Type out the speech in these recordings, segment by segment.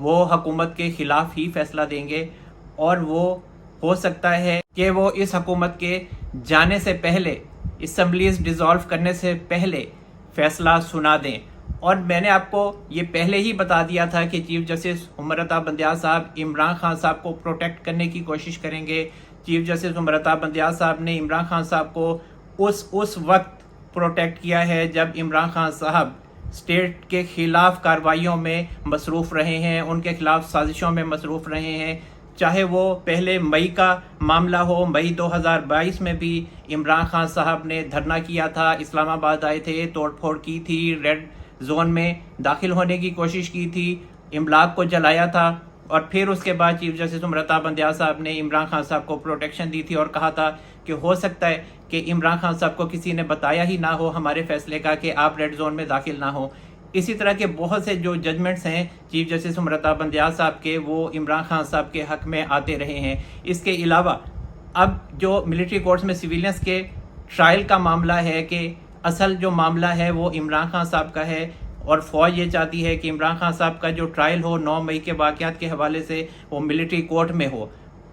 وہ حکومت کے خلاف ہی فیصلہ دیں گے، اور وہ ہو سکتا ہے کہ وہ اس حکومت کے جانے سے پہلے، اسمبلیز ڈیزالو کرنے سے پہلے فیصلہ سنا دیں۔ اور میں نے آپ کو یہ پہلے ہی بتا دیا تھا کہ چیف جسٹس عمر عطا بندیال صاحب عمران خان صاحب کو پروٹیکٹ کرنے کی کوشش کریں گے۔ چیف جسٹس عمر عطا بندیال صاحب نے عمران خان صاحب کو اس وقت پروٹیکٹ کیا ہے جب عمران خان صاحب اسٹیٹ کے خلاف کارروائیوں میں مصروف رہے ہیں، ان کے خلاف سازشوں میں مصروف رہے ہیں، چاہے وہ پہلے مئی کا معاملہ ہو۔ مئی 2022 میں بھی عمران خان صاحب نے دھرنا کیا تھا، اسلام آباد آئے تھے، توڑ پھوڑ کی تھی، ریڈ زون میں داخل ہونے کی کوشش کی تھی، املاک کو جلایا تھا، اور پھر اس کے بعد چیف جسٹس عمر عطا بندیال صاحب نے عمران خان صاحب کو پروٹیکشن دی تھی اور کہا تھا کہ ہو سکتا ہے کہ عمران خان صاحب کو کسی نے بتایا ہی نہ ہو ہمارے فیصلے کا کہ آپ ریڈ زون میں داخل نہ ہو۔ اسی طرح کے بہت سے جو ججمنٹس ہیں چیف جسٹس عمر عطا بندیال صاحب کے، وہ عمران خان صاحب کے حق میں آتے رہے ہیں۔ اس کے علاوہ اب جو ملٹری کورٹس میں سویلینس کے ٹرائل کا معاملہ ہے کہ اصل جو معاملہ ہے وہ عمران خان صاحب کا ہے، اور فوج یہ چاہتی ہے کہ عمران خان صاحب کا جو ٹرائل ہو 9 مئی کے واقعات کے حوالے سے وہ ملٹری کورٹ میں ہو،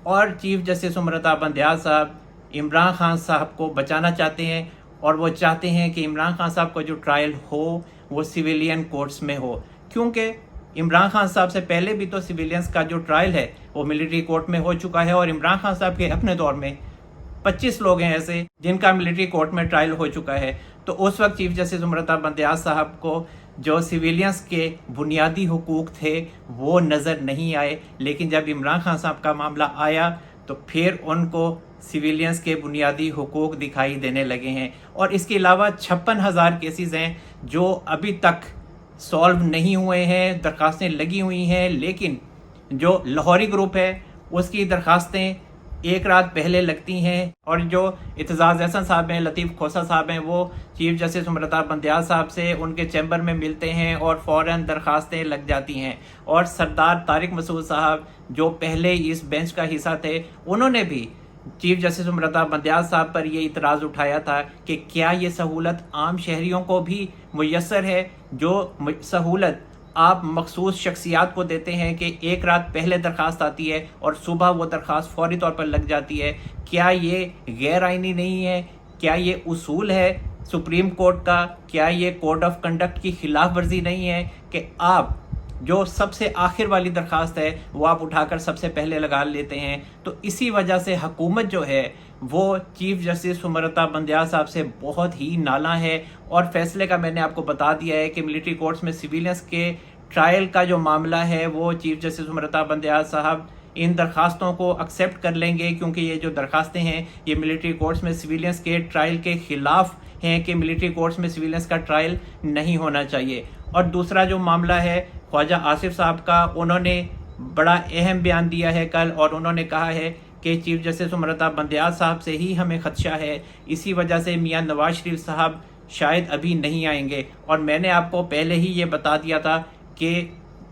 اور چیف جسٹس عمر عطا بندیال صاحب عمران خان صاحب کو بچانا چاہتے ہیں، اور وہ چاہتے ہیں کہ عمران خان صاحب کا جو ٹرائل ہو وہ سویلین کورٹس میں ہو، کیونکہ عمران خان صاحب سے پہلے بھی تو سویلینس کا جو ٹرائل ہے وہ ملٹری کورٹ میں ہو چکا ہے، اور عمران خان صاحب کے اپنے دور میں 25 لوگ ہیں ایسے جن کا ملٹری کورٹ میں ٹرائل ہو چکا ہے۔ تو اس وقت چیف جسٹس عمر عطا بندیال صاحب کو جو سویلینس کے بنیادی حقوق تھے وہ نظر نہیں آئے، لیکن جب عمران خان صاحب کا معاملہ آیا تو پھر ان کو سویلینس کے بنیادی حقوق دکھائی دینے لگے ہیں۔ اور اس کے علاوہ 56,000 کیسز ہیں جو ابھی تک سالو نہیں ہوئے ہیں، درخواستیں لگی ہوئی ہیں، لیکن جو لاہوری گروپ ہے اس کی درخواستیں ایک رات پہلے لگتی ہیں، اور جو اعتزاز احسن صاحب ہیں، لطیف کھوسہ صاحب ہیں، وہ چیف جسٹس عمر عطا بندیال صاحب سے ان کے چیمبر میں ملتے ہیں اور فوراً درخواستیں لگ جاتی ہیں۔ اور سردار طارق مسعود صاحب جو پہلے اس بینچ کا حصہ تھے، انہوں نے بھی چیف جسٹس عمر عطا بندیال صاحب پر یہ اعتراض اٹھایا تھا کہ کیا یہ سہولت عام شہریوں کو بھی میسر ہے، جو سہولت آپ مخصوص شخصیات کو دیتے ہیں کہ ایک رات پہلے درخواست آتی ہے اور صبح وہ درخواست فوری طور پر لگ جاتی ہے؟ کیا یہ غیر آئینی نہیں ہے؟ کیا یہ اصول ہے سپریم کورٹ کا؟ کیا یہ کوڈ آف کنڈکٹ کی خلاف ورزی نہیں ہے کہ آپ جو سب سے آخر والی درخواست ہے وہ آپ اٹھا کر سب سے پہلے لگا لیتے ہیں؟ تو اسی وجہ سے حکومت جو ہے وہ چیف جسٹس عمر عطا بندیال صاحب سے بہت ہی نالاں ہے، اور فیصلے کا میں نے آپ کو بتا دیا ہے کہ ملٹری کورٹس میں سویلینس کے ٹرائل کا جو معاملہ ہے وہ چیف جسٹس عمر عطا بندیال صاحب ان درخواستوں کو ایکسیپٹ کر لیں گے، کیونکہ یہ جو درخواستیں ہیں یہ ملٹری کورٹس میں سویلینس کے ٹرائل کے خلاف ہیں کہ ملٹری کورٹس میں سویلینس کا ٹرائل نہیں ہونا چاہیے۔ اور دوسرا جو معاملہ ہے خواجہ آصف صاحب کا، انہوں نے بڑا اہم بیان دیا ہے کل، اور انہوں نے کہا ہے کہ چیف جسٹس عمر عطا بندیال صاحب سے ہی ہمیں خدشہ ہے، اسی وجہ سے میاں نواز شریف صاحب شاید ابھی نہیں آئیں گے۔ اور میں نے آپ کو پہلے ہی یہ بتا دیا تھا کہ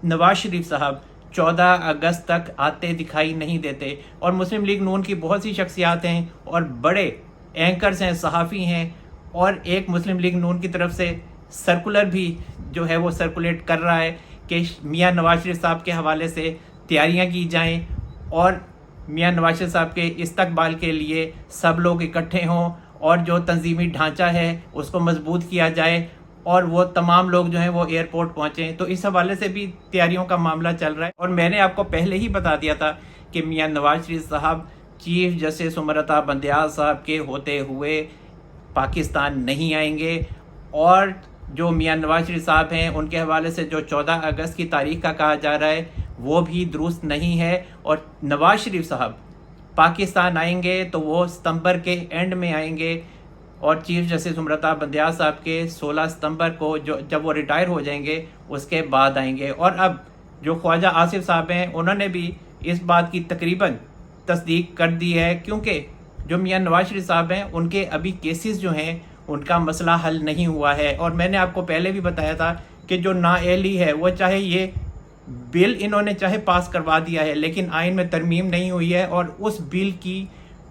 نواز شریف صاحب 14 اگست تک آتے دکھائی نہیں دیتے، اور مسلم لیگ نون کی بہت سی شخصیات ہیں اور بڑے اینکرز ہیں، صحافی ہیں، اور ایک مسلم لیگ نون کی طرف سے سرکولر بھی جو ہے وہ سرکولیٹ کر رہا ہے کہ میاں نواز شریف صاحب کے حوالے سے تیاریاں کی جائیں، اور میاں نواز شریف صاحب کے استقبال کے لیے سب لوگ اکٹھے ہوں، اور جو تنظیمی ڈھانچہ ہے اس کو مضبوط کیا جائے، اور وہ تمام لوگ جو ہیں وہ ایئرپورٹ پہنچیں۔ تو اس حوالے سے بھی تیاریوں کا معاملہ چل رہا ہے، اور میں نے آپ کو پہلے ہی بتا دیا تھا کہ میاں نواز شریف صاحب چیف جسٹس عمر عطا بندیال صاحب کے ہوتے ہوئے پاکستان نہیں آئیں گے، اور جو میاں نواز شریف صاحب ہیں ان کے حوالے سے جو 14 اگست کی تاریخ کا کہا جا رہا ہے وہ بھی درست نہیں ہے، اور نواز شریف صاحب پاکستان آئیں گے تو وہ ستمبر کے اینڈ میں آئیں گے، اور چیف جسٹس عمر عطا بندیال صاحب کے 16 ستمبر کو جب وہ ریٹائر ہو جائیں گے اس کے بعد آئیں گے۔ اور اب جو خواجہ آصف صاحب ہیں انہوں نے بھی اس بات کی تقریباً تصدیق کر دی ہے، کیونکہ جو میاں نواز شریف صاحب ہیں ان کے ابھی کیسز جو ہیں ان کا مسئلہ حل نہیں ہوا ہے، اور میں نے آپ کو پہلے بھی بتایا تھا کہ جو نااہلی ہے وہ چاہے یہ بل انہوں نے چاہے پاس کروا دیا ہے لیکن آئین میں ترمیم نہیں ہوئی ہے، اور اس بل کی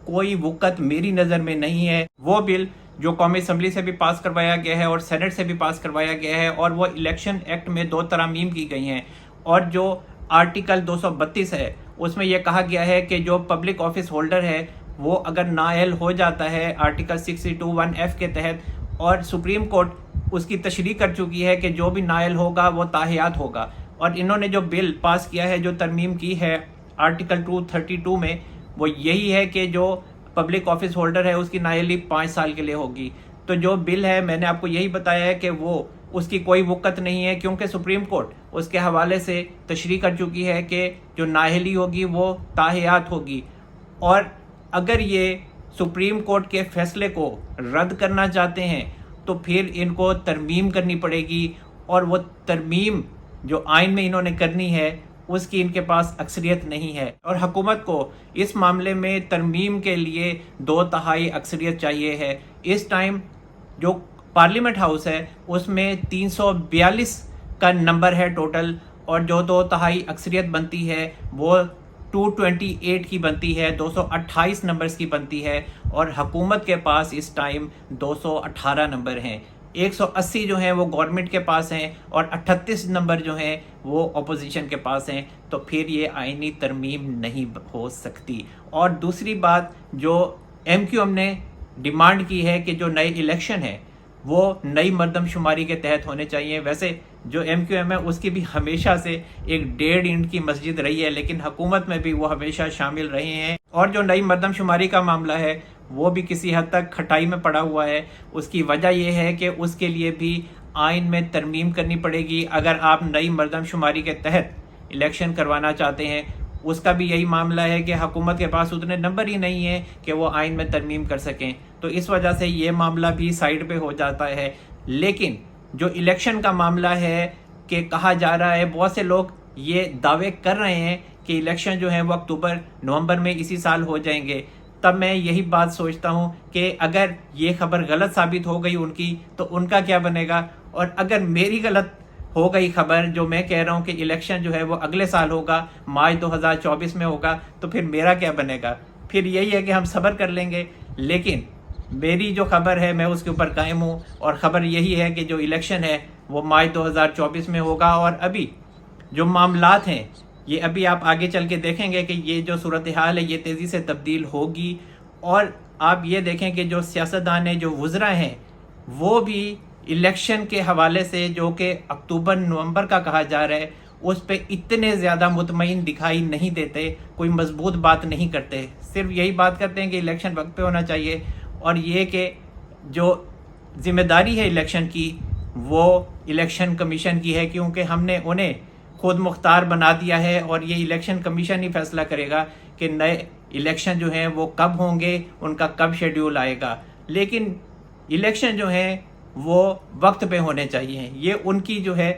کوئی وقت میری نظر میں نہیں ہے۔ وہ بل جو قومی اسمبلی سے بھی پاس کروایا گیا ہے اور سینٹ سے بھی پاس کروایا گیا ہے، اور وہ الیکشن ایکٹ میں 2 ترامیم کی گئی ہیں، اور جو آرٹیکل 232 ہے، اس میں یہ کہا گیا ہے کہ جو پبلک آفس ہولڈر ہے وہ اگر نااہل ہو جاتا ہے آرٹیکل 621F کے تحت، اور سپریم کورٹ اس کی تشریح کر چکی ہے کہ جو بھی نااہل ہوگا وہ تاحیات ہوگا، اور انہوں نے جو بل پاس کیا ہے، جو ترمیم کی ہے آرٹیکل 232 میں، وہ یہی ہے کہ جو پبلک آفس ہولڈر ہے اس کی نااہلی 5 سال کے لیے ہوگی۔ تو جو بل ہے میں نے آپ کو یہی بتایا ہے کہ وہ اس کی کوئی وقت نہیں ہے، کیونکہ سپریم کورٹ اس کے حوالے سے تشریح کر چکی ہے کہ جو نااہلی ہوگی وہ تاحیات ہوگی، اور اگر یہ سپریم کورٹ کے فیصلے کو رد کرنا چاہتے ہیں تو پھر ان کو ترمیم کرنی پڑے گی، اور وہ ترمیم جو آئین میں انہوں نے کرنی ہے اس کی ان کے پاس اکثریت نہیں ہے، اور حکومت کو اس معاملے میں ترمیم کے لیے 2/3 اکثریت چاہیے ہے۔ اس ٹائم جو پارلیمنٹ ہاؤس ہے اس میں 342 کا نمبر ہے ٹوٹل، اور جو 2/3 اکثریت بنتی ہے وہ 228 کی بنتی ہے، 228 نمبرز کی بنتی ہے، اور حکومت کے پاس اس ٹائم 218 نمبر ہیں۔ 180 جو ہیں وہ گورنمنٹ کے پاس ہیں، اور 38 نمبر جو ہیں وہ اپوزیشن کے پاس ہیں، تو پھر یہ آئینی ترمیم نہیں ہو سکتی۔ اور دوسری بات جو ایم کیو ایم نے ڈیمانڈ کی ہے کہ جو نئے الیکشن ہیں وہ نئی مردم شماری کے تحت ہونے چاہیے۔ ویسے جو ایم کیو ایم ہے اس کی بھی ہمیشہ سے ایک 1.5 اینٹ کی مسجد رہی ہے، لیکن حکومت میں بھی وہ ہمیشہ شامل رہے ہیں، اور جو نئی مردم شماری کا معاملہ ہے وہ بھی کسی حد تک کھٹائی میں پڑا ہوا ہے۔ اس کی وجہ یہ ہے کہ اس کے لیے بھی آئین میں ترمیم کرنی پڑے گی اگر آپ نئی مردم شماری کے تحت الیکشن کروانا چاہتے ہیں۔ اس کا بھی یہی معاملہ ہے کہ حکومت کے پاس اتنے نمبر ہی نہیں ہیں کہ وہ آئین میں ترمیم کر سکیں، تو اس وجہ سے یہ معاملہ بھی سائیڈ پہ ہو جاتا ہے۔ لیکن جو الیکشن کا معاملہ ہے کہ کہا جا رہا ہے، بہت سے لوگ یہ دعوے کر رہے ہیں کہ الیکشن جو ہیں وہ اکتوبر نومبر میں اسی سال ہو جائیں گے، تب میں یہی بات سوچتا ہوں کہ اگر یہ خبر غلط ثابت ہو گئی ان کی تو ان کا کیا بنے گا، اور اگر میری غلط ہو گئی خبر جو میں کہہ رہا ہوں کہ الیکشن جو ہے وہ اگلے سال ہوگا، مارچ 2024 میں ہوگا، تو پھر میرا کیا بنے گا؟ پھر یہی ہے کہ ہم صبر کر لیں گے، لیکن میری جو خبر ہے میں اس کے اوپر قائم ہوں، اور خبر یہی ہے کہ جو الیکشن ہے وہ مارچ 2024 میں ہوگا۔ اور ابھی جو معاملات ہیں یہ ابھی آپ آگے چل کے دیکھیں گے کہ یہ جو صورتحال ہے یہ تیزی سے تبدیل ہوگی، اور آپ یہ دیکھیں کہ جو سیاستدان ہیں، جو وزراء ہیں، وہ بھی الیکشن کے حوالے سے جو کہ اکتوبر نومبر کا کہا جا رہا ہے اس پہ اتنے زیادہ مطمئن دکھائی نہیں دیتے، کوئی مضبوط بات نہیں کرتے، صرف یہی بات کرتے ہیں کہ الیکشن وقت پہ ہونا چاہیے، اور یہ کہ جو ذمہ داری ہے الیکشن کی وہ الیکشن کمیشن کی ہے، کیونکہ ہم نے انہیں خود مختار بنا دیا ہے، اور یہ الیکشن کمیشن ہی فیصلہ کرے گا کہ نئے الیکشن جو ہیں وہ کب ہوں گے، ان کا کب شیڈیول آئے گا۔ لیکن الیکشن جو ہیں وہ وقت پہ ہونے چاہیے، یہ ان کی جو ہے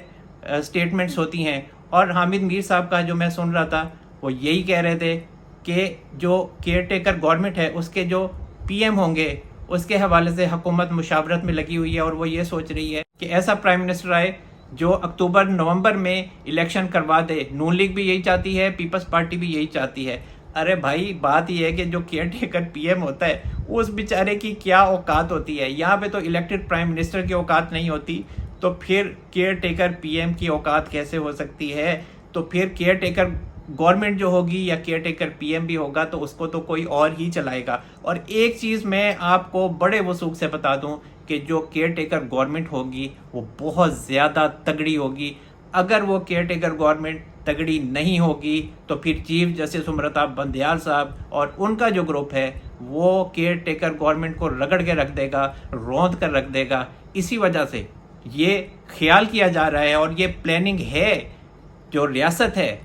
سٹیٹمنٹس ہوتی ہیں۔ اور حامد میر صاحب کا جو میں سن رہا تھا وہ یہی کہہ رہے تھے کہ جو کیئر ٹیکر گورنمنٹ ہے اس کے جو پی ایم ہوں گے اس کے حوالے سے حکومت مشاورت میں لگی ہوئی ہے، اور وہ یہ سوچ رہی ہے کہ ایسا پرائم منسٹر آئے جو اکتوبر نومبر میں الیکشن کروا دے۔ نون لیگ بھی یہی چاہتی ہے، پیپلز پارٹی بھی یہی چاہتی ہے۔ ارے بھائی بات یہ ہے کہ جو کیئر ٹیکر پی ایم ہوتا ہے اس بیچارے کی کیا اوقات ہوتی ہے؟ یہاں پہ تو الیکٹڈ پرائم منسٹر کی اوقات نہیں ہوتی، تو پھر کیئر ٹیکر پی ایم کی اوقات کیسے ہو سکتی ہے؟ تو پھر کیئر ٹیکر گورنمنٹ جو ہوگی یا کیئر ٹیکر پی ایم بھی ہوگا تو اس کو تو کوئی اور ہی چلائے گا۔ اور ایک چیز میں آپ کو بڑے وثوق سے بتا دوں کہ جو کیئر ٹیکر گورنمنٹ ہوگی وہ بہت زیادہ تگڑی ہوگی۔ اگر وہ کیئر ٹیکر گورنمنٹ تگڑی نہیں ہوگی تو پھر چیف جسٹس امرتا بندیال صاحب اور ان کا جو گروپ ہے وہ کیئر ٹیکر گورنمنٹ کو رگڑ کے رکھ دے گا، روند کر رکھ دے گا۔ اسی وجہ سے یہ خیال کیا جا رہا ہے، اور یہ پلاننگ ہے جو ریاست ہے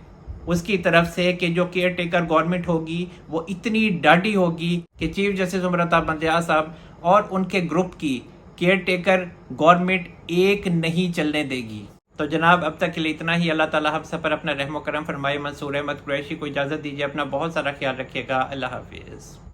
اس کی طرف سے کہ جو کیئر ٹیکر گورنمنٹ ہوگی وہ اتنی ڈاڈی ہوگی کہ چیف جسٹس امرتا بندیال صاحب اور ان کے گروپ کی کیئر ٹیکر گورنمنٹ ایک نہیں چلنے دے گی۔ تو جناب اب تک کے لیے اتنا ہی۔ اللہ تعالیٰ ہم سب پر اپنا رحم و کرم فرمائے۔ منصور احمد قریشی کو اجازت دیجیے، اپنا بہت سارا خیال رکھیے گا۔ اللہ حافظ۔